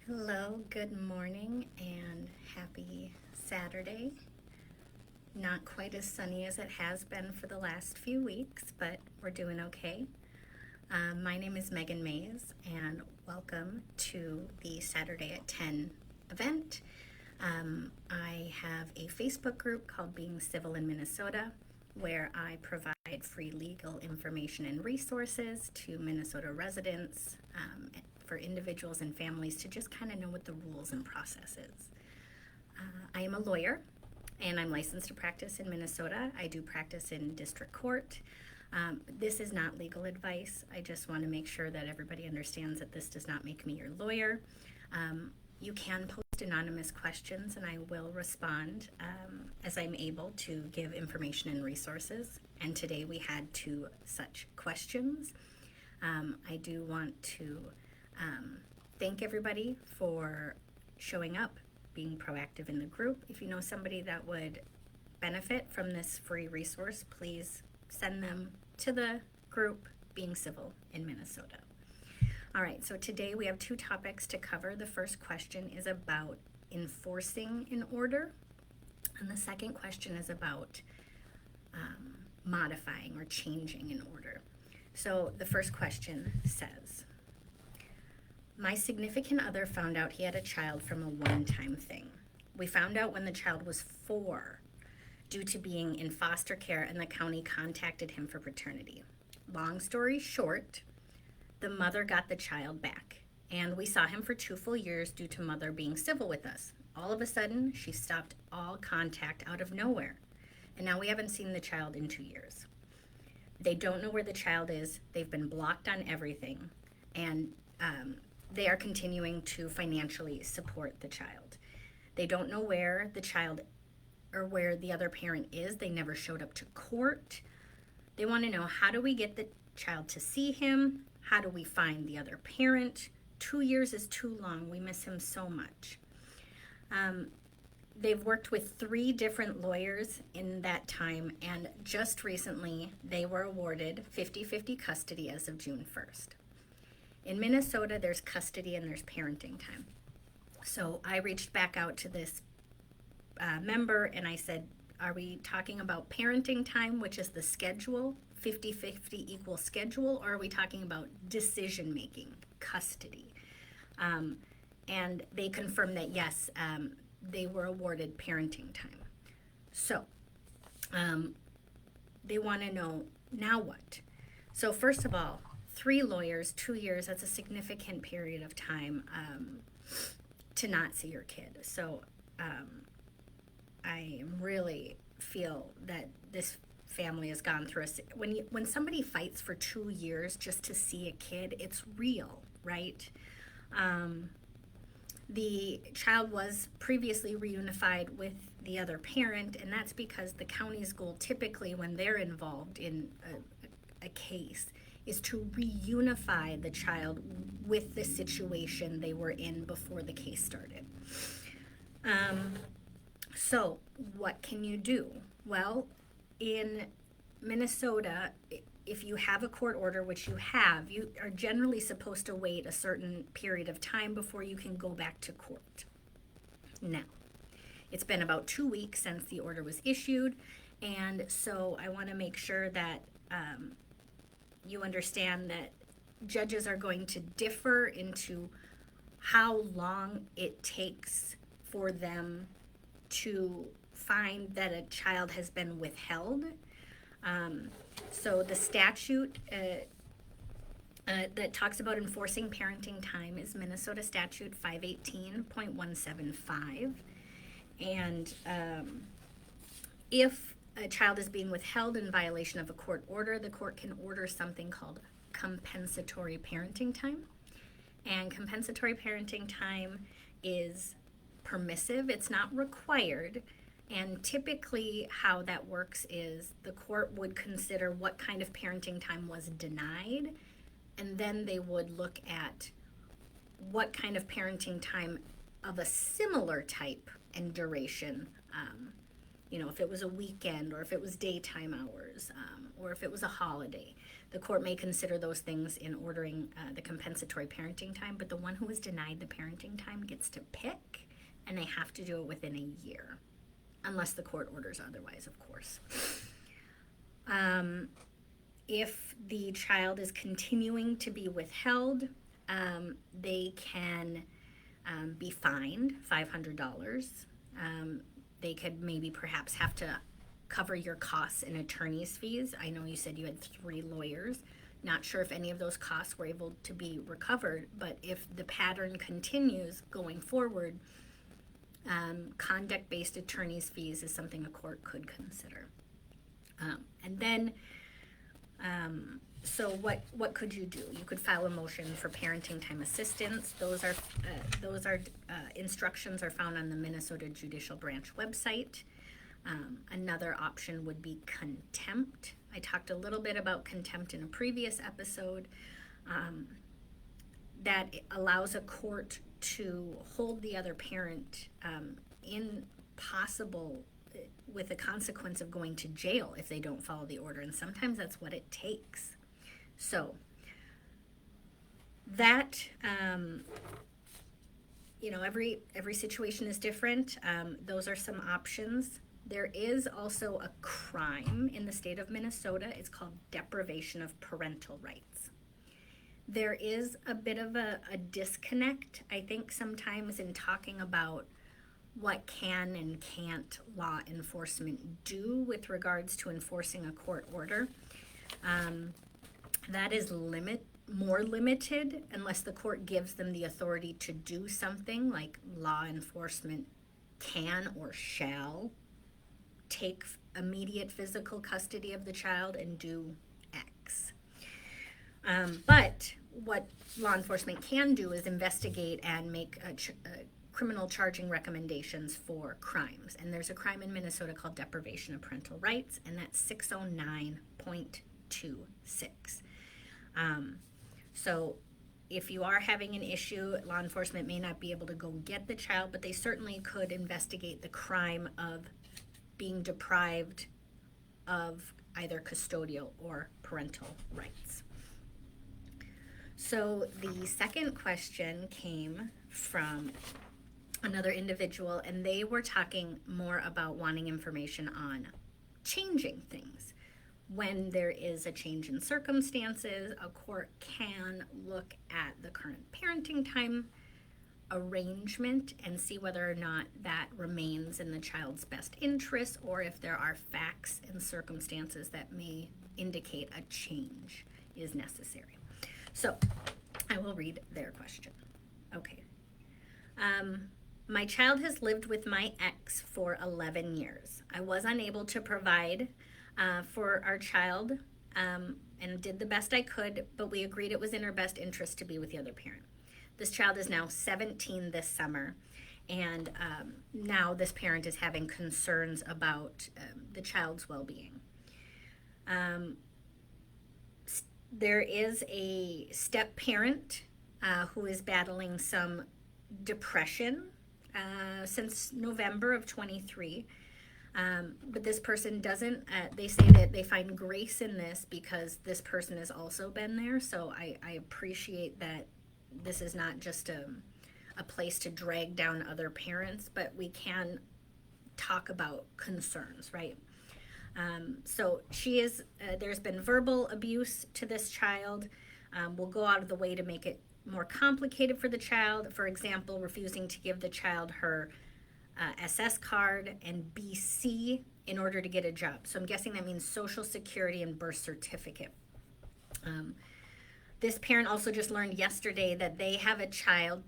Hello, good morning, and happy Saturday. Not quite as sunny as it has been for the last few weeks, but we're doing okay. My name is Megan Mays, and welcome to the Saturday at 10 event. I have a Facebook group called Being Civil in Minnesota, where I provide free legal information and resources to Minnesota residents, for individuals and families to just kind of know what the rules and process is. I am a lawyer and I'm licensed to practice in Minnesota. I do practice in district court. This is not legal advice. I just want to make sure that everybody understands that this does not make me your lawyer. You can post anonymous questions and I will respond as I'm able to give information and resources. And today we had two such questions. I do want to thank everybody for showing up, being proactive in the group. If you know somebody that would benefit from this free resource, please send them to the group Being Civil in Minnesota. All right, so today we have two topics to cover. The first question is about enforcing an order, and the second question is about modifying or changing an order. So the first question says, my significant other found out he had a child from a one-time thing. We found out when the child was 4 due to being in foster care, and the county contacted him for paternity. Long story short, the mother got the child back, and we saw him for 2 full years due to mother being civil with us. All of a sudden, she stopped all contact out of nowhere, and now we haven't seen the child in 2 years. They don't know where the child is. They've been blocked on everything, and they are continuing to financially support the child. They don't know where the child or where the other parent is. They never showed up to court. They want to know, how do we get the child to see him? How do we find the other parent? 2 years is too long. We miss him so much. They've worked with 3 different lawyers in that time, and just recently they were awarded 50-50 custody as of June 1st. In Minnesota, there's custody and there's parenting time. So I reached back out to this member and I said, are we talking about parenting time, which is the schedule, 50-50 equal schedule, or are we talking about decision making, custody? And they confirmed that yes, they were awarded parenting time. So they want to know, now what? So first of all, 3 lawyers, 2 years, that's a significant period of time to not see your kid. So I really feel that this family has gone through when somebody fights for 2 years just to see a kid, it's real, right? The child was previously reunified with the other parent, and that's because the county's goal typically when they're involved in a case is to reunify the child with the situation they were in before the case started. So what can you do? Well, in Minnesota, if you have a court order, which you have, you are generally supposed to wait a certain period of time before you can go back to court. Now, it's been about 2 weeks since the order was issued, and so I want to make sure that you understand that judges are going to differ into how long it takes for them to find that a child has been withheld. So the statute that talks about enforcing parenting time is Minnesota Statute 518.175. And if a child is being withheld in violation of a court order, the court can order something called compensatory parenting time. And compensatory parenting time is permissive, it's not required. And typically how that works is the court would consider what kind of parenting time was denied, and then they would look at what kind of parenting time of a similar type and duration if it was a weekend or if it was daytime hours, or if it was a holiday. The court may consider those things in ordering the compensatory parenting time, but the one who was denied the parenting time gets to pick, and they have to do it within a year, unless the court orders otherwise, of course. If the child is continuing to be withheld, they can be fined $500. They could maybe perhaps have to cover your costs and attorney's fees. I know you said you had 3 lawyers. Not sure if any of those costs were able to be recovered, but if the pattern continues going forward, conduct-based attorney's fees is something a court could consider. And then, so what could you do? You could file a motion for parenting time assistance. Those instructions are found on the Minnesota Judicial Branch website. Another option would be contempt. I talked a little bit about contempt in a previous episode. That allows a court to hold the other parent with the consequence of going to jail if they don't follow the order, and sometimes that's what it takes. So that every situation is different. Those are some options. There is also a crime in the state of Minnesota. It's called deprivation of parental rights. There is a bit of a disconnect, I think, sometimes in talking about what can and can't law enforcement do with regards to enforcing a court order. That is more limited unless the court gives them the authority to do something, like law enforcement can or shall take immediate physical custody of the child and do X. But what law enforcement can do is investigate and make criminal charging recommendations for crimes. And there's a crime in Minnesota called deprivation of parental rights, and that's 609.26. So if you are having an issue, law enforcement may not be able to go get the child, but they certainly could investigate the crime of being deprived of either custodial or parental rights. So the second question came from another individual, and they were talking more about wanting information on changing things. When there is a change in circumstances, a court can look at the current parenting time arrangement and see whether or not that remains in the child's best interest, or if there are facts and circumstances that may indicate a change is necessary. So I will read their question. Okay. My child has lived with my ex for 11 years. I was unable to provide for our child and did the best I could, but we agreed it was in her best interest to be with the other parent. This child is now 17 this summer, and now this parent is having concerns about the child's well-being. There is a step parent who is battling some depression since November of 23. But this person doesn't, they say that they find grace in this because this person has also been there. So I appreciate that this is not just a place to drag down other parents, but we can talk about concerns, right? So she is, there's been verbal abuse to this child. We'll go out of the way to make it more complicated for the child. For example, refusing to give the child her SS card and BC in order to get a job. So I'm guessing that means Social Security and birth certificate. This parent also just learned yesterday that they have a child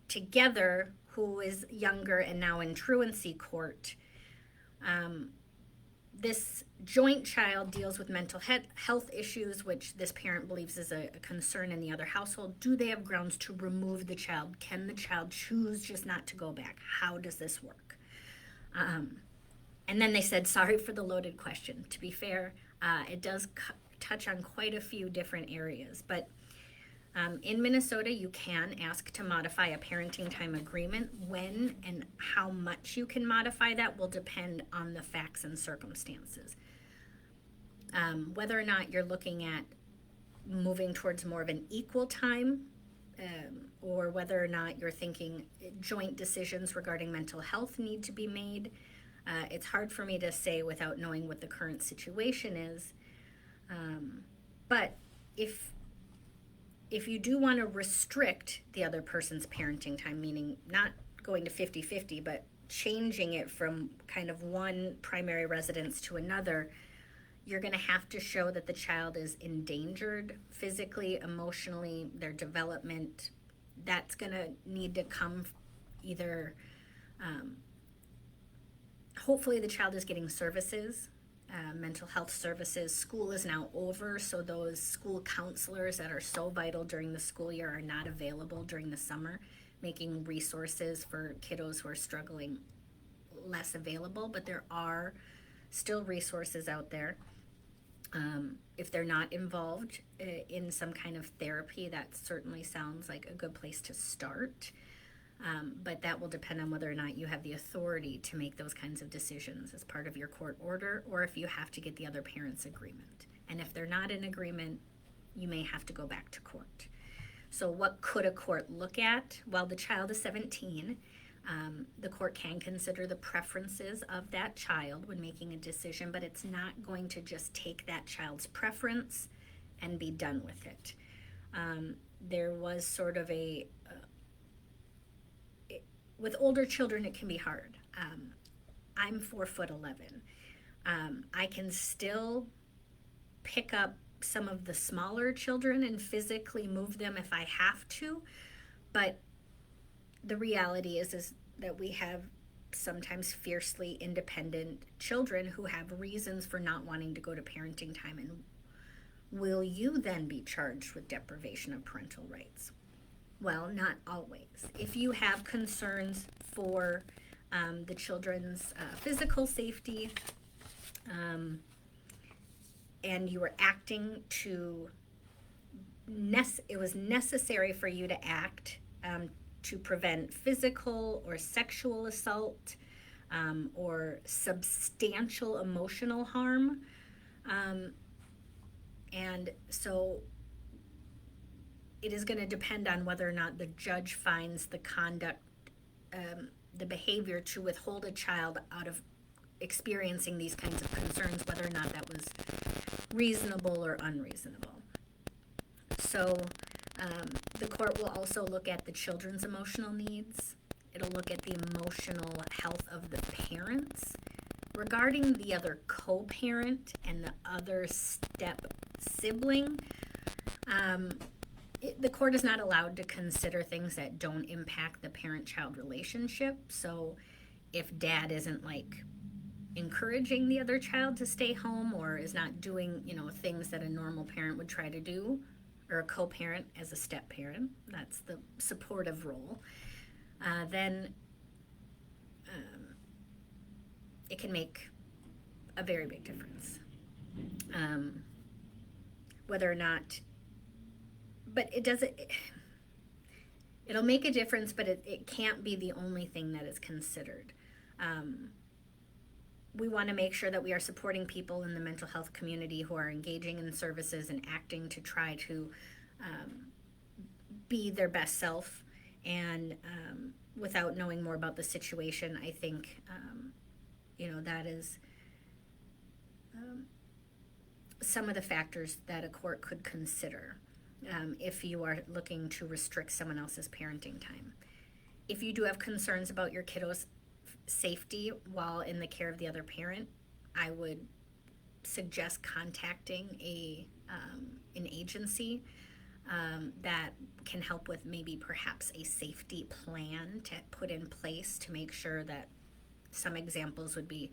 together who is younger and now in truancy court. This joint child deals with mental health issues, which this parent believes is a concern in the other household. Do they have grounds to remove the child? Can the child choose just not to go back? How does this work? And then they said, sorry for the loaded question. To be fair, it does touch on quite a few different areas. But In Minnesota, you can ask to modify a parenting time agreement. When and how much you can modify that will depend on the facts and circumstances. Whether or not you're looking at moving towards more of an equal time, or whether or not you're thinking joint decisions regarding mental health need to be made. It's hard for me to say without knowing what the current situation is. But if you do want to restrict the other person's parenting time, meaning not going to 50-50, but changing it from kind of one primary residence to another, you're going to have to show that the child is endangered physically, emotionally, their development. That's going to need to come either, hopefully the child is getting services, mental health services. School is now over, so those school counselors that are so vital during the school year are not available during the summer, making resources for kiddos who are struggling less available, but there are still resources out there. If they're not involved in some kind of therapy, that certainly sounds like a good place to start. But that will depend on whether or not you have the authority to make those kinds of decisions as part of your court order, or if you have to get the other parent's agreement. And if they're not in agreement, you may have to go back to court. So what could a court look at? Well, the child is 17. The court can consider the preferences of that child when making a decision, but it's not going to just take that child's preference and be done with it. There was sort of with older children, it can be hard. I'm 4'11". I can still pick up some of the smaller children and physically move them if I have to, but the reality is that we have sometimes fiercely independent children who have reasons for not wanting to go to parenting time. And will you then be charged with deprivation of parental rights? Well, not always. If you have concerns for the children's physical safety, and you were acting it was necessary for you to act to prevent physical or sexual assault, or substantial emotional harm. And so it is going to depend on whether or not the judge finds the conduct, the behavior to withhold a child out of experiencing these kinds of concerns, whether or not that was reasonable or unreasonable. So the court will also look at the children's emotional needs. It'll look at the emotional health of the parents. Regarding the other co-parent and the other step sibling, the court is not allowed to consider things that don't impact the parent-child relationship. So if dad isn't encouraging the other child to stay home, or is not doing, things that a normal parent would try to do, or a co-parent as a step-parent, that's the supportive role, then it can make a very big difference. Whether or not, but it'll make a difference, but it can't be the only thing that is considered. We want to make sure that we are supporting people in the mental health community who are engaging in services and acting to try to be their best self. And without knowing more about the situation, I think, that is some of the factors that a court could consider if you are looking to restrict someone else's parenting time. If you do have concerns about your kiddo's safety while in the care of the other parent, I would suggest contacting an agency that can help with maybe perhaps a safety plan to put in place to make sure that some examples would be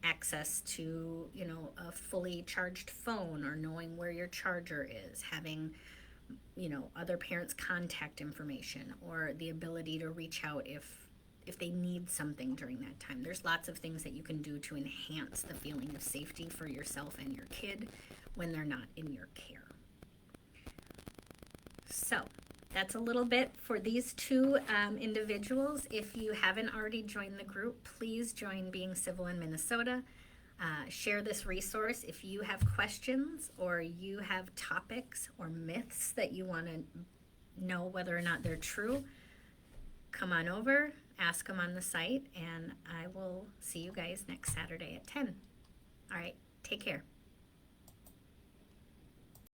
access to, a fully charged phone, or knowing where your charger is, having, other parents' contact information, or the ability to reach out if they need something during that time. There's lots of things that you can do to enhance the feeling of safety for yourself and your kid when they're not in your care. So that's a little bit for these two individuals. If you haven't already joined the group, please join Being Civil in Minnesota. Share this resource. If you have questions or you have topics or myths that you want to know whether or not they're true, come on over, ask them on the site, and I will see you guys next Saturday at 10. All right, take care.